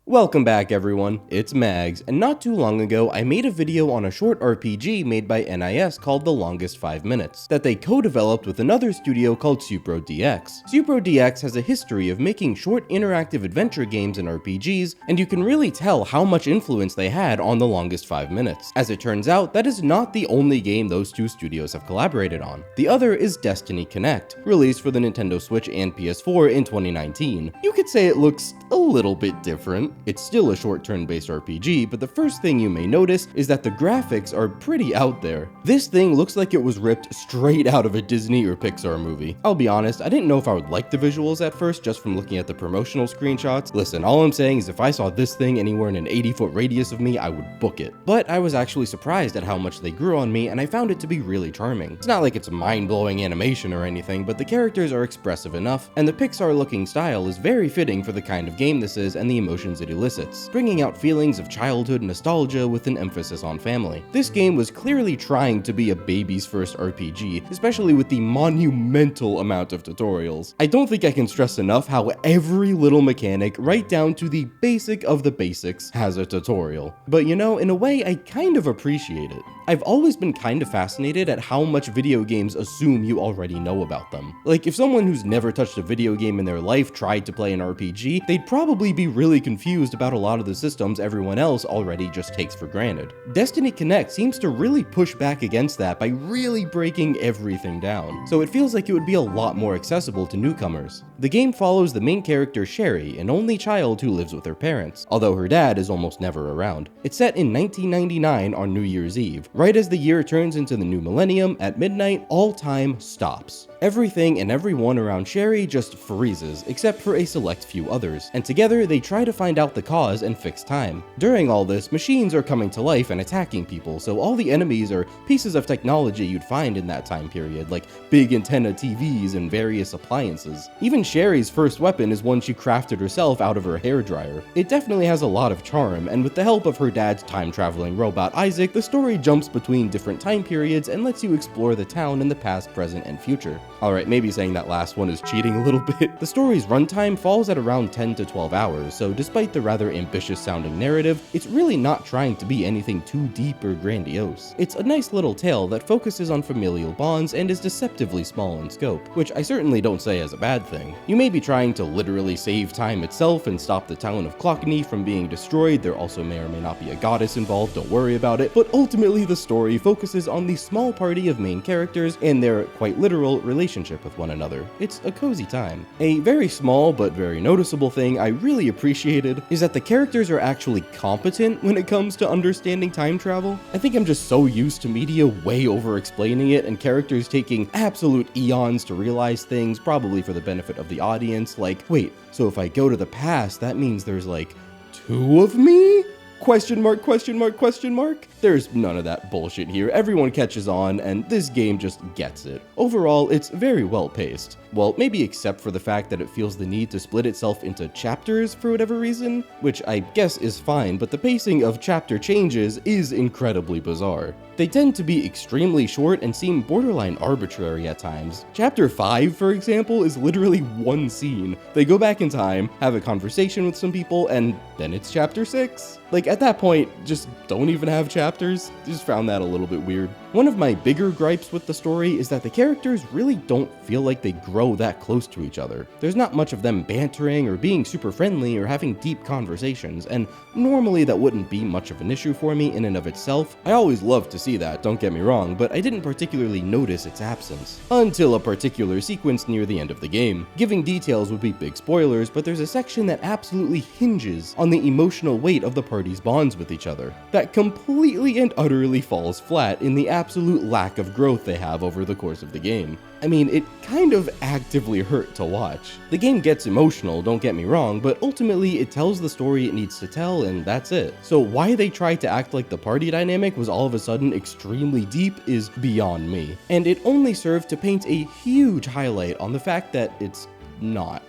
Welcome back everyone, it's Mags, and not too long ago I made a video on a short RPG made by NIS called The Longest 5 Minutes, that they co-developed with another studio called SYUPRO-DX. SYUPRO-DX has a history of making short interactive adventure games and RPGs, and you can really tell how much influence they had on The Longest 5 Minutes. As it turns out, that is not the only game those two studios have collaborated on. The other is Destiny Connect, released for the Nintendo Switch and PS4 in 2019. You could say it looks a little bit different. It's still a short turn-based RPG, but the first thing you may notice is that the graphics are pretty out there. This thing looks like it was ripped straight out of a Disney or Pixar movie. I'll be honest, I didn't know if I would like the visuals at first just from looking at the promotional screenshots. Listen, all I'm saying is if I saw this thing anywhere in an 80-foot radius of me, I would book it. But I was actually surprised at how much they grew on me, and I found it to be really charming. It's not like it's mind-blowing animation or anything, but the characters are expressive enough, and the Pixar-looking style is very fitting for the kind of game this is and the emotions it elicits, bringing out feelings of childhood nostalgia with an emphasis on family. This game was clearly trying to be a baby's first RPG, especially with the monumental amount of tutorials. I don't think I can stress enough how every little mechanic, right down to the basic of the basics, has a tutorial. But you know, in a way, I kind of appreciate it. I've always been kind of fascinated at how much video games assume you already know about them. Like, if someone who's never touched a video game in their life tried to play an RPG, they'd probably be really confused about a lot of the systems everyone else already just takes for granted. Destiny Connect seems to really push back against that by really breaking everything down, so it feels like it would be a lot more accessible to newcomers. The game follows the main character Sherry, an only child who lives with her parents, although her dad is almost never around. It's set in 1999 on New Year's Eve. Right as the year turns into the new millennium, at midnight, all time stops. Everything and everyone around Sherry just freezes, except for a select few others, and together they try to find out the cause and fix time. During all this, machines are coming to life and attacking people, so all the enemies are pieces of technology you'd find in that time period, like big antenna TVs and various appliances. Even Sherry's first weapon is one she crafted herself out of her hairdryer. It definitely has a lot of charm, and with the help of her dad's time-traveling robot Isaac, the story jumps between different time periods and lets you explore the town in the past, present, and future. Alright, maybe saying that last one is cheating a little bit. The story's runtime falls at around 10 to 12 hours, so despite the rather ambitious sounding narrative, it's really not trying to be anything too deep or grandiose. It's a nice little tale that focuses on familial bonds and is deceptively small in scope, which I certainly don't say as a bad thing. You may be trying to literally save time itself and stop the town of Clockney from being destroyed. There also may or may not be a goddess involved, don't worry about it, but ultimately the story focuses on the small party of main characters and their quite literal relationship with one another. It's a cozy time. A very small but very noticeable thing I really appreciated is that the characters are actually competent when it comes to understanding time travel. I think I'm just so used to media way over explaining it and characters taking absolute eons to realize things, probably for the benefit of the audience, like, wait, so if I go to the past, that means there's like 2 of me? Question mark, question mark, question mark? There's none of that bullshit here. Everyone catches on, and this game just gets it. Overall, it's very well paced. Well, maybe except for the fact that it feels the need to split itself into chapters for whatever reason, which I guess is fine, but the pacing of chapter changes is incredibly bizarre. They tend to be extremely short and seem borderline arbitrary at times. Chapter 5, for example, is literally one scene. They go back in time, have a conversation with some people, and then it's chapter 6. Like, at that point, just don't even have chapters. Just found that a little bit weird. One of my bigger gripes with the story is that the characters really don't feel like they grow that close to each other. There's not much of them bantering or being super friendly or having deep conversations, and normally that wouldn't be much of an issue for me in and of itself. I always love to see that, don't get me wrong, but I didn't particularly notice its absence until a particular sequence near the end of the game. Giving details would be big spoilers, but there's a section that absolutely hinges on the emotional weight of the party's bonds with each other, that completely and utterly falls flat in the absolute lack of growth they have over the course of the game. I mean, it kind of actively hurt to watch. The game gets emotional, don't get me wrong, but ultimately it tells the story it needs to tell, and that's it. So why they tried to act like the party dynamic was all of a sudden extremely deep is beyond me. And it only served to paint a huge highlight on the fact that it's not.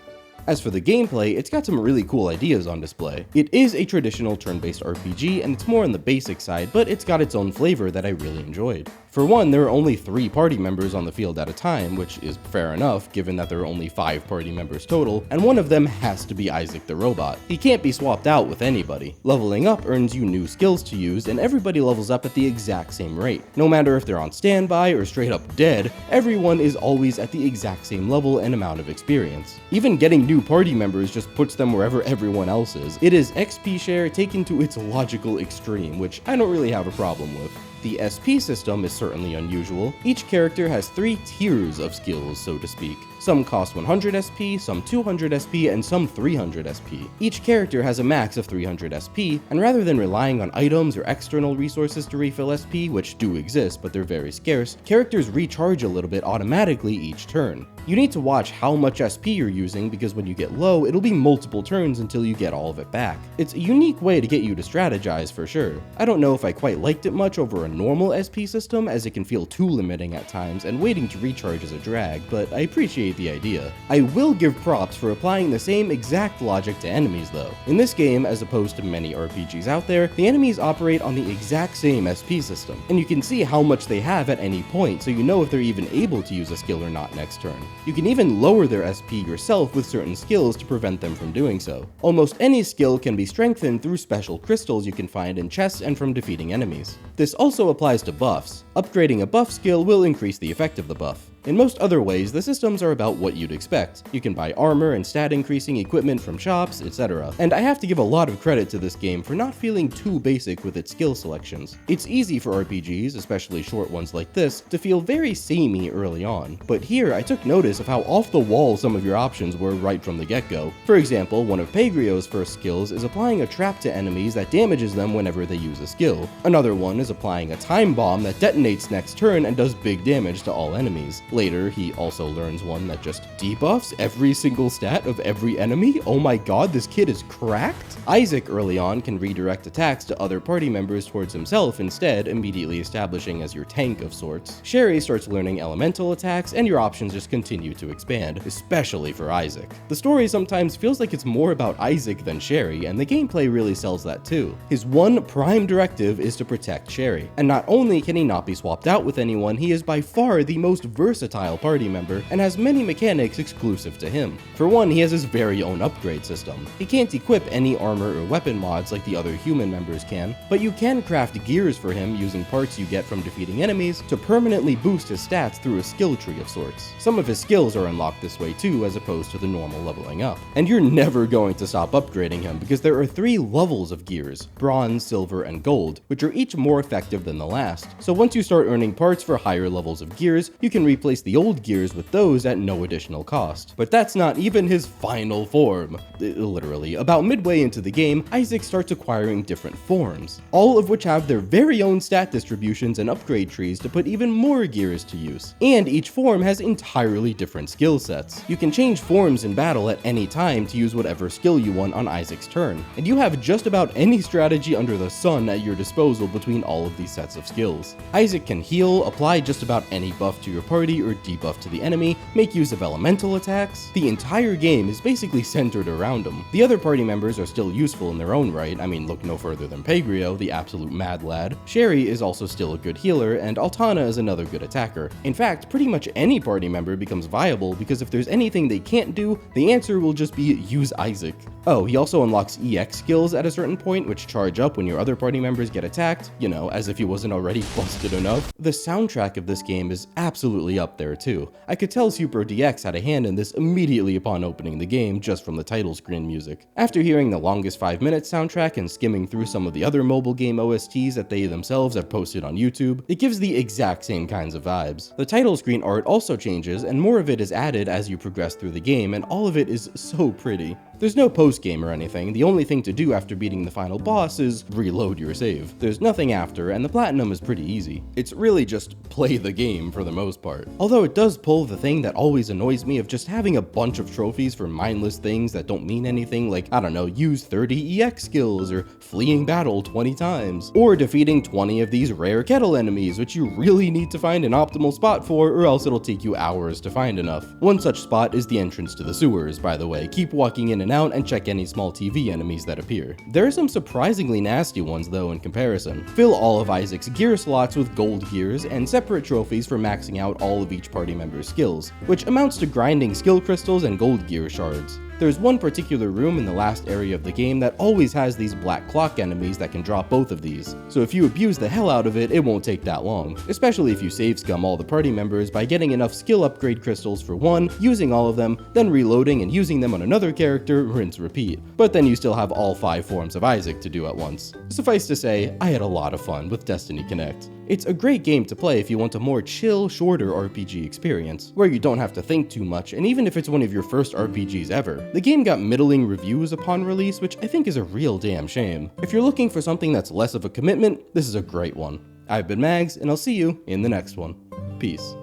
As for the gameplay, it's got some really cool ideas on display. It is a traditional turn-based RPG, and it's more on the basic side, but it's got its own flavor that I really enjoyed. For one, there are only 3 party members on the field at a time, which is fair enough given that there are only 5 party members total, and one of them has to be Isaac the robot. He can't be swapped out with anybody. Leveling up earns you new skills to use, and everybody levels up at the exact same rate. No matter if they're on standby or straight up dead, everyone is always at the exact same level and amount of experience. Even getting new party members just puts them wherever everyone else is. It is XP share taken to its logical extreme, which I don't really have a problem with. The SP system is certainly unusual. Each character has 3 tiers of skills, so to speak. Some cost 100 SP, some 200 SP, and some 300 SP. Each character has a max of 300 SP, and rather than relying on items or external resources to refill SP, which do exist but they're very scarce, characters recharge a little bit automatically each turn. You need to watch how much SP you're using because when you get low, it'll be multiple turns until you get all of it back. It's a unique way to get you to strategize for sure. I don't know if I quite liked it much over a normal SP system, as it can feel too limiting at times and waiting to recharge is a drag, but I appreciate the idea. I will give props for applying the same exact logic to enemies though. In this game, as opposed to many RPGs out there, the enemies operate on the exact same SP system, and you can see how much they have at any point so you know if they're even able to use a skill or not next turn. You can even lower their SP yourself with certain skills to prevent them from doing so. Almost any skill can be strengthened through special crystals you can find in chests and from defeating enemies. This also applies to buffs. Upgrading a buff skill will increase the effect of the buff. In most other ways, the systems are about what you'd expect. You can buy armor and stat increasing equipment from shops, etc. And I have to give a lot of credit to this game for not feeling too basic with its skill selections. It's easy for RPGs, especially short ones like this, to feel very samey early on. But here, I took notice of how off the wall some of your options were right from the get-go. For example, one of Pedrio's first skills is applying a trap to enemies that damages them whenever they use a skill. Another one is applying a time bomb that detonates next turn and does big damage to all enemies. Later, he also learns one that just debuffs every single stat of every enemy. Oh my god, this kid is cracked? Isaac early on can redirect attacks to other party members towards himself instead, immediately establishing as your tank of sorts. Sherry starts learning elemental attacks, and your options just continue to expand, especially for Isaac. The story sometimes feels like it's more about Isaac than Sherry, and the gameplay really sells that too. His one prime directive is to protect Sherry, and not only can he not be swapped out with anyone, he is by far the most versatile party member and has many mechanics exclusive to him. For one, he has his very own upgrade system. He can't equip any armor or weapon mods like the other human members can, but you can craft gears for him using parts you get from defeating enemies to permanently boost his stats through a skill tree of sorts. Some of his skills are unlocked this way too, as opposed to the normal leveling up. And you're never going to stop upgrading him because there are 3 levels of gears: bronze, silver, and gold, which are each more effective than the last. So once you start earning parts for higher levels of gears, you can replace the old gears with those at no additional cost. But that's not even his final form. Literally, about midway into the game, Isaac starts acquiring different forms, all of which have their very own stat distributions and upgrade trees to put even more gears to use. And each form has entirely different skill sets. You can change forms in battle at any time to use whatever skill you want on Isaac's turn, and you have just about any strategy under the sun at your disposal between all of these sets of skills. Isaac can heal, apply just about any buff to your party or debuff to the enemy, make use of elemental attacks. The entire game is basically centered around him. The other party members are still useful in their own right. I mean, look no further than Pedrio, the absolute mad lad. Sherry is also still a good healer, and Altana is another good attacker. In fact, pretty much any party member becomes viable because if there's anything they can't do, the answer will just be use Isaac. Oh, he also unlocks EX skills at a certain point, which charge up when your other party members get attacked, you know, as if he wasn't already busted enough. The soundtrack of this game is absolutely up there too. I could tell SYUPRO-DX had a hand in this immediately upon opening the game just from the title screen music. After hearing the longest 5 minutes soundtrack and skimming through some of the other mobile game OSTs that they themselves have posted on YouTube, it gives the exact same kinds of vibes. The title screen art also changes, and more of it is added as you progress through the game, and all of it is so pretty. There's no post-game or anything. The only thing to do after beating the final boss is reload your save. There's nothing after, and the platinum is pretty easy. It's really just play the game for the most part. Although it does pull the thing that always annoys me of just having a bunch of trophies for mindless things that don't mean anything, like, I don't know, use 30 EX skills, or fleeing battle 20 times, or defeating 20 of these rare kettle enemies, which you really need to find an optimal spot for, or else it'll take you hours to find enough. One such spot is the entrance to the sewers, by the way. Keep walking in and and out and check any small TV enemies that appear. There are some surprisingly nasty ones though in comparison. Fill all of Isaac's gear slots with gold gears and separate trophies for maxing out all of each party member's skills, which amounts to grinding skill crystals and gold gear shards. There's one particular room in the last area of the game that always has these black clock enemies that can drop both of these, so if you abuse the hell out of it, it won't take that long, especially if you save scum all the party members by getting enough skill upgrade crystals for one, using all of them, then reloading and using them on another character, rinse repeat. But then you still have all 5 forms of Isaac to do at once. Suffice to say, I had a lot of fun with Destiny Connect. It's a great game to play if you want a more chill, shorter RPG experience, where you don't have to think too much, and even if it's one of your first RPGs ever. The game got middling reviews upon release, which I think is a real damn shame. If you're looking for something that's less of a commitment, this is a great one. I've been Mags, and I'll see you in the next one. Peace.